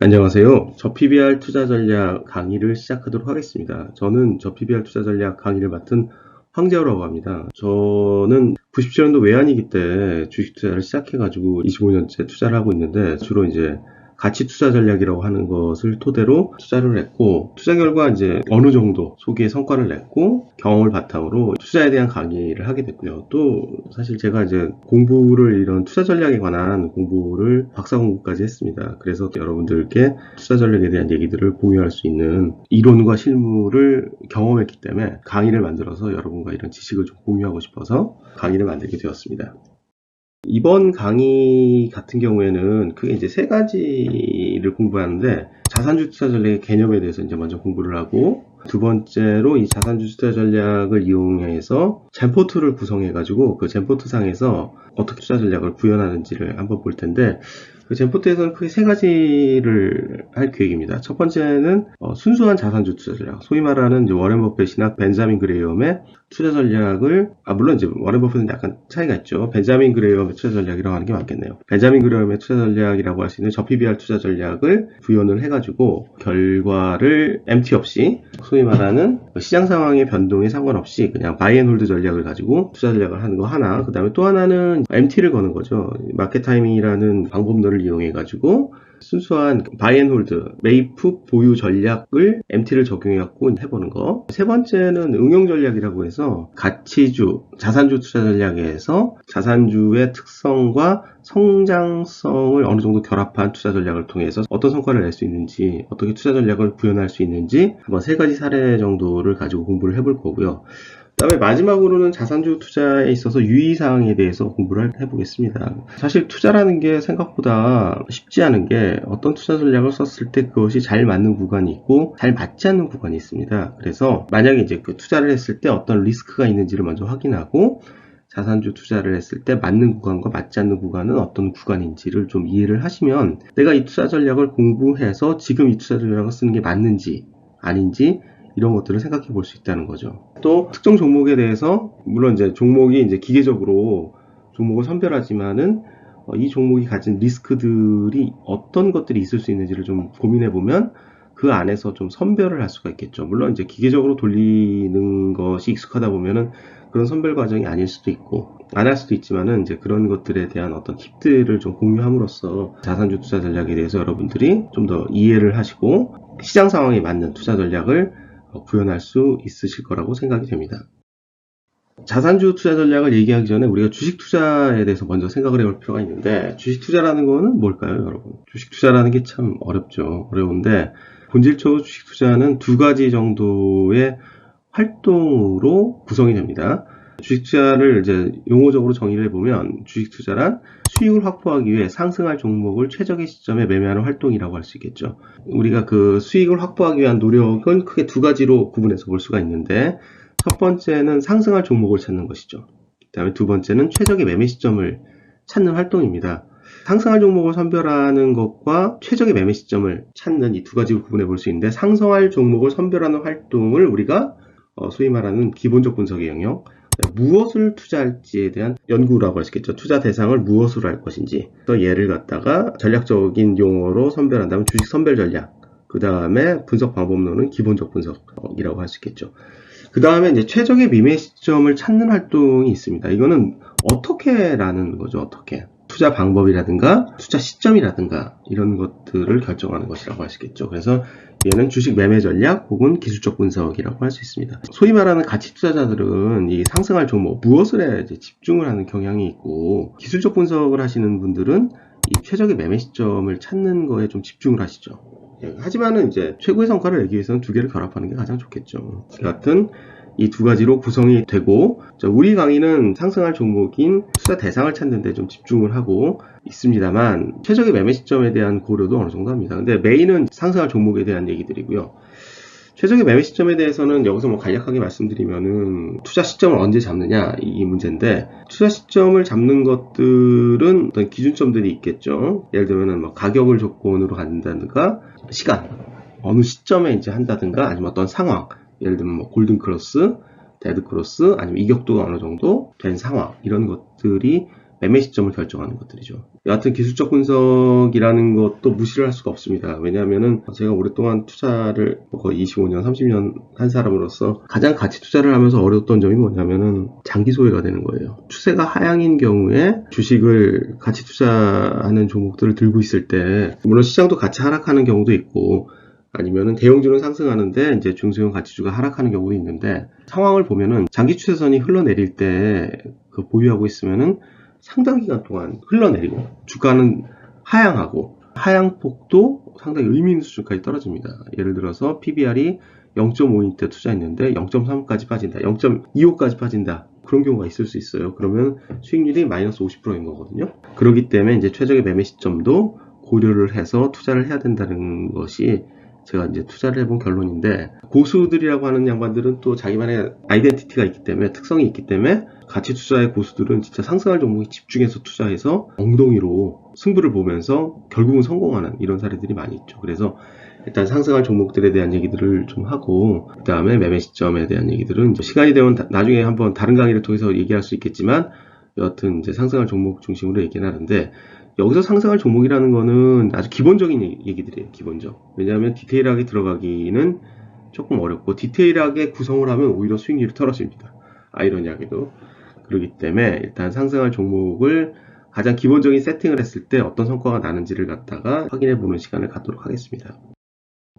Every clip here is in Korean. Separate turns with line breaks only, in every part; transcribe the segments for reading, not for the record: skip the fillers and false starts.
안녕하세요. 저 PBR 투자 전략 강의를 시작하도록 하겠습니다. 저는 저 PBR 투자 전략 강의를 맡은 황재호라고 합니다. 저는 97년도 외환위기 때 주식 투자를 시작해가지고 25년째 투자를 하고 있는데 주로 이제 가치 투자 전략이라고 하는 것을 토대로 투자를 했고 투자 결과 이제 어느 정도 소기의 성과를 냈고 경험을 바탕으로 투자에 대한 강의를 하게 됐고요. 또 사실 제가 이제 공부를 이런 투자 전략에 관한 공부를 박사 공부까지 했습니다. 그래서 여러분들께 투자 전략에 대한 얘기들을 공유할 수 있는 이론과 실무를 경험했기 때문에 강의를 만들어서 여러분과 이런 지식을 좀 공유하고 싶어서 강의를 만들게 되었습니다. 이번 강의 같은 경우에는 크게 이제 세 가지를 공부하는데 자산주 투자 전략의 개념에 대해서 이제 먼저 공부를 하고 두 번째로 이 자산주 투자 전략을 이용해서 젠포트를 구성해가지고 그 젠포트 상에서 어떻게 투자 전략을 구현하는지를 한번 볼 텐데 그 젠포트에서는 크게 세 가지를 할 계획입니다. 첫 번째는 순수한 자산주 투자 전략, 소위 말하는 이제 워렌 버핏이나 벤자민 그레이엄의 투자 전략을 물론 이제 워렌 버핏은 약간 차이가 있죠. 벤자민 그레이엄의 투자 전략이라고 하는 게 맞겠네요. 벤자민 그레이엄의 투자 전략이라고 할 수 있는 저 PBR 투자 전략을 구현을 해가지고 결과를 MT 없이 소위 말하는 시장 상황의 변동에 상관없이 그냥 바이 앤 홀드 전략을 가지고 투자 전략을 하는 거 하나, 그 다음에 또 하나는 MT를 거는 거죠. 마켓 타이밍이라는 방법론을 이용해 가지고 순수한 바이 앤 홀드, 매입 보유 전략을 MT를 적용해 갖고 해보는 거. 세 번째는 응용 전략이라고 해서 가치주, 자산주 투자 전략에서 자산주의 특성과 성장성을 어느 정도 결합한 투자 전략을 통해서 어떤 성과를 낼 수 있는지, 어떻게 투자 전략을 구현할 수 있는지 한번 세 가지 사례 정도를 가지고 공부를 해볼 거고요. 그 다음에 마지막으로는 자산주 투자에 있어서 유의사항에 대해서 공부를 해보겠습니다. 사실 투자라는 게 생각보다 쉽지 않은 게 어떤 투자 전략을 썼을 때 그것이 잘 맞는 구간이 있고 잘 맞지 않는 구간이 있습니다. 그래서 만약에 이제 그 투자를 했을 때 어떤 리스크가 있는지를 먼저 확인하고 자산주 투자를 했을 때 맞는 구간과 맞지 않는 구간은 어떤 구간인지를 좀 이해를 하시면 내가 이 투자 전략을 공부해서 지금 이 투자 전략을 쓰는 게 맞는지 아닌지 이런 것들을 생각해 볼 수 있다는 거죠. 또 특정 종목에 대해서 물론 이제 종목이 이제 기계적으로 종목을 선별하지만은 이 종목이 가진 리스크들이 어떤 것들이 있을 수 있는지를 좀 고민해 보면 그 안에서 좀 선별을 할 수가 있겠죠. 물론 이제 기계적으로 돌리는 것이 익숙하다 보면은 그런 선별 과정이 아닐 수도 있고 안 할 수도 있지만은 이제 그런 것들에 대한 어떤 팁들을 좀 공유함으로써 자산주 투자 전략에 대해서 여러분들이 좀 더 이해를 하시고 시장 상황에 맞는 투자 전략을 구현할 수 있으실 거라고 생각이 됩니다. 자산주 투자 전략을 얘기하기 전에 우리가 주식 투자에 대해서 먼저 생각을 해볼 필요가 있는데 주식 투자라는 거는 뭘까요, 여러분? 주식 투자라는 게 참 어렵죠. 어려운데 본질적으로 주식 투자는 두 가지 정도의 활동으로 구성이 됩니다. 주식 투자를 이제 용어적으로 정의를 해보면 주식 투자란 수익을 확보하기 위해 상승할 종목을 최적의 시점에 매매하는 활동이라고 할 수 있겠죠. 우리가 그 수익을 확보하기 위한 노력은 크게 두 가지로 구분해서 볼 수가 있는데 첫 번째는 상승할 종목을 찾는 것이죠. 그 다음에 두 번째는 최적의 매매 시점을 찾는 활동입니다. 상승할 종목을 선별하는 것과 최적의 매매 시점을 찾는 이 두 가지로 구분해 볼 수 있는데 상승할 종목을 선별하는 활동을 우리가 소위 말하는 기본적 분석의 영역, 무엇을 투자할지에 대한 연구라고 할 수 있겠죠. 투자 대상을 무엇으로 할 것인지. 그래서 얘를 갖다가 전략적인 용어로 선별한다면 주식 선별 전략. 그 다음에 분석 방법론은 기본적 분석이라고 할 수 있겠죠. 그 다음에 이제 최적의 매매 시점을 찾는 활동이 있습니다. 이거는 어떻게라는 거죠. 어떻게. 투자 방법이라든가 투자 시점이라든가 이런 것들을 결정하는 것이라고 할 수 있겠죠. 그래서 얘는 주식 매매 전략 혹은 기술적 분석이라고 할 수 있습니다. 소위 말하는 가치 투자자들은 이 상승할 종목 무엇을 이제 집중을 하는 경향이 있고 기술적 분석을 하시는 분들은 이 최적의 매매 시점을 찾는 거에 좀 집중을 하시죠. 하지만은 이제 최고의 성과를 내기 위해서는 두 개를 결합하는 게 가장 좋겠죠. 여하튼 이 두 가지로 구성이 되고 우리 강의는 상승할 종목인 투자 대상을 찾는 데 좀 집중을 하고 있습니다만 최적의 매매 시점에 대한 고려도 어느 정도 합니다. 근데 메인은 상승할 종목에 대한 얘기들이고요. 최적의 매매 시점에 대해서는 여기서 뭐 간략하게 말씀드리면은 투자 시점을 언제 잡느냐 이 문제인데 투자 시점을 잡는 것들은 어떤 기준점들이 있겠죠. 예를 들면은 뭐 가격을 조건으로 한다든가 시간 어느 시점에 이제 한다든가 아니면 어떤 상황 예를 들면 뭐 골든 크로스, 데드 크로스 아니면 이격도가 어느 정도 된 상황 이런 것들이 매매 시점을 결정하는 것들이죠. 여하튼 기술적 분석이라는 것도 무시를 할 수가 없습니다. 왜냐하면은 제가 오랫동안 투자를 거의 25년, 30년 한 사람으로서 가장 가치 투자를 하면서 어려웠던 점이 뭐냐면은 장기 소외가 되는 거예요. 추세가 하향인 경우에 주식을 가치 투자하는 종목들을 들고 있을 때 물론 시장도 같이 하락하는 경우도 있고 아니면은 대형주는 상승하는데 이제 중소형 가치주가 하락하는 경우도 있는데 상황을 보면은 장기 추세선이 흘러내릴 때 그 보유하고 있으면은 상당 기간 동안 흘러내리고 주가는 하향하고 하향폭도 상당히 의미 있는 수준까지 떨어집니다. 예를 들어서 PBR이 0.5인대 투자했는데 0.3까지 빠진다, 0.25까지 빠진다. 그런 경우가 있을 수 있어요. 그러면 수익률이 마이너스 50%인 거거든요. 그렇기 때문에 이제 최적의 매매 시점도 고려를 해서 투자를 해야 된다는 것이 제가 이제 투자를 해본 결론인데, 고수들이라고 하는 양반들은 또 자기만의 아이덴티티가 있기 때문에, 특성이 있기 때문에 가치 투자의 고수들은 진짜 상승할 종목에 집중해서 투자해서 엉덩이로 승부를 보면서 결국은 성공하는 이런 사례들이 많이 있죠. 그래서 일단 상승할 종목들에 대한 얘기들을 좀 하고, 그 다음에 매매 시점에 대한 얘기들은 시간이 되면 나중에 한번 다른 강의를 통해서 얘기할 수 있겠지만, 여하튼 이제 상승할 종목 중심으로 얘기는 하는데, 여기서 상승할 종목이라는 거는 아주 기본적인 얘기들이에요. 기본적. 왜냐하면 디테일하게 들어가기는 조금 어렵고, 디테일하게 구성을 하면 오히려 수익률이 떨어집니다. 아이러니하게도. 그렇기 때문에 일단 상승할 종목을 가장 기본적인 세팅을 했을 때 어떤 성과가 나는지를 갖다가 확인해 보는 시간을 갖도록 하겠습니다.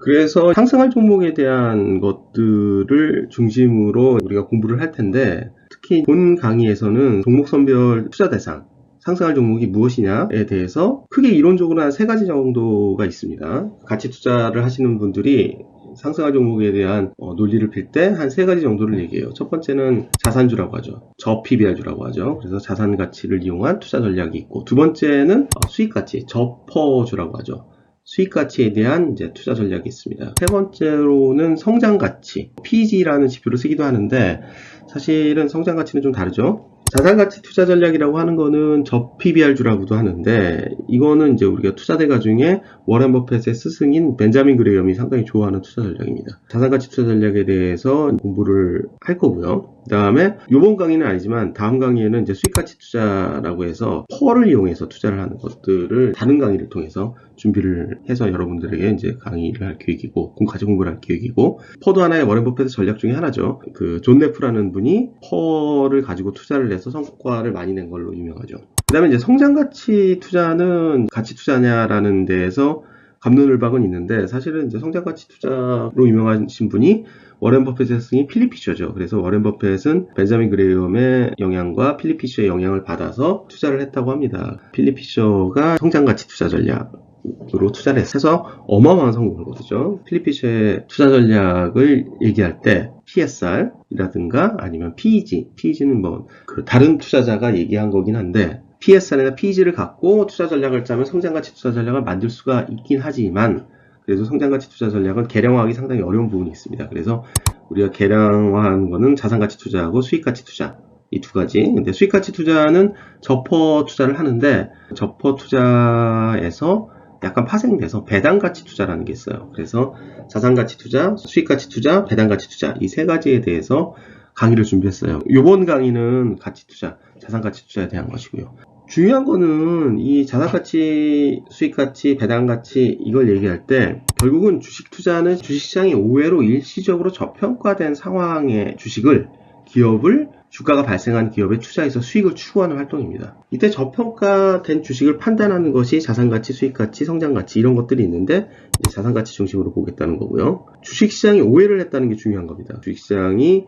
그래서 상승할 종목에 대한 것들을 중심으로 우리가 공부를 할 텐데, 특히 본 강의에서는 종목 선별 투자 대상, 상승할 종목이 무엇이냐에 대해서 크게 이론적으로 한 3가지 정도가 있습니다. 가치 투자를 하시는 분들이 상승할 종목에 대한 논리를 필 때 한 3가지 정도를 얘기해요. 첫 번째는 자산주라고 하죠. 저PBR주라고 하죠. 그래서 자산 가치를 이용한 투자 전략이 있고, 두 번째는 수익 가치, 저퍼주라고 하죠. 수익 가치에 대한 이제 투자 전략이 있습니다. 세 번째로는 성장 가치, PEG라는 지표를 쓰기도 하는데, 사실은 성장 가치는 좀 다르죠. 자산가치 투자 전략이라고 하는 거는 저PBR주라고도 하는데, 이거는 이제 우리가 투자대가 중에 워렌 버핏의 스승인 벤자민 그레이엄이 상당히 좋아하는 투자 전략입니다. 자산가치 투자 전략에 대해서 공부를 할 거고요. 그 다음에 이번 강의는 아니지만 다음 강의에는 이제 수익가치 투자라고 해서 퍼를 이용해서 투자를 하는 것들을 다른 강의를 통해서 준비를 해서 여러분들에게 이제 강의를 할 계획이고, 같이 공부를 할 계획이고, 퍼도 하나의 워렌 버핏의 전략 중에 하나죠. 존 네프라는 분이 퍼를 가지고 투자를 해서 성과를 많이 낸 걸로 유명하죠. 그 다음에 이제 성장가치 투자는 가치 투자냐라는 데에서 갑론을박은 있는데, 사실은 이제 성장가치 투자로 유명하신 분이 워렌 버핏의 스승이 필립 피셔죠. 그래서 워렌 버핏은 벤자민 그레이엄의 영향과 필립 피셔의 영향을 받아서 투자를 했다고 합니다. 필립 피셔가 성장가치 투자 전략으로 투자를 해서 어마어마한 성공을 거두죠. 필립 피셔의 투자 전략을 얘기할 때 PSR이라든가 아니면 PEG는 뭐 다른 투자자가 얘기한 거긴 한데, PSR이나 PEG를 갖고 투자 전략을 짜면 성장가치 투자 전략을 만들 수가 있긴 하지만, 그래도 성장가치 투자 전략은 계량화하기 상당히 어려운 부분이 있습니다. 그래서 우리가 계량화한 거는 자산가치 투자하고 수익가치 투자, 이 두 가지. 근데 수익가치 투자는 저퍼 투자를 하는데, 저퍼 투자에서 약간 파생돼서 배당가치 투자라는 게 있어요. 그래서 자산가치 투자, 수익가치 투자, 배당가치 투자, 이 3가지에 대해서 강의를 준비했어요. 이번 강의는 가치 투자, 자산가치 투자에 대한 것이고요. 중요한 거는 이 자산가치, 수익가치, 배당가치 이걸 얘기할 때 결국은 주식 투자는 주식시장이 오해로 일시적으로 저평가된 상황의 주식을, 기업을, 주가가 발생한 기업에 투자해서 수익을 추구하는 활동입니다. 이때 저평가된 주식을 판단하는 것이 자산가치, 수익가치, 성장가치 이런 것들이 있는데, 자산가치 중심으로 보겠다는 거고요. 주식시장이 오해를 했다는 게 중요한 겁니다. 주식시장이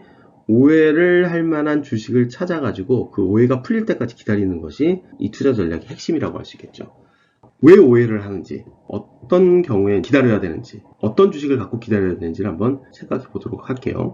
오해를 할 만한 주식을 찾아가지고 그 오해가 풀릴 때까지 기다리는 것이 이 투자 전략의 핵심이라고 할 수 있겠죠. 왜 오해를 하는지, 어떤 경우에 기다려야 되는지, 어떤 주식을 갖고 기다려야 되는지를 한번 생각해 보도록 할게요.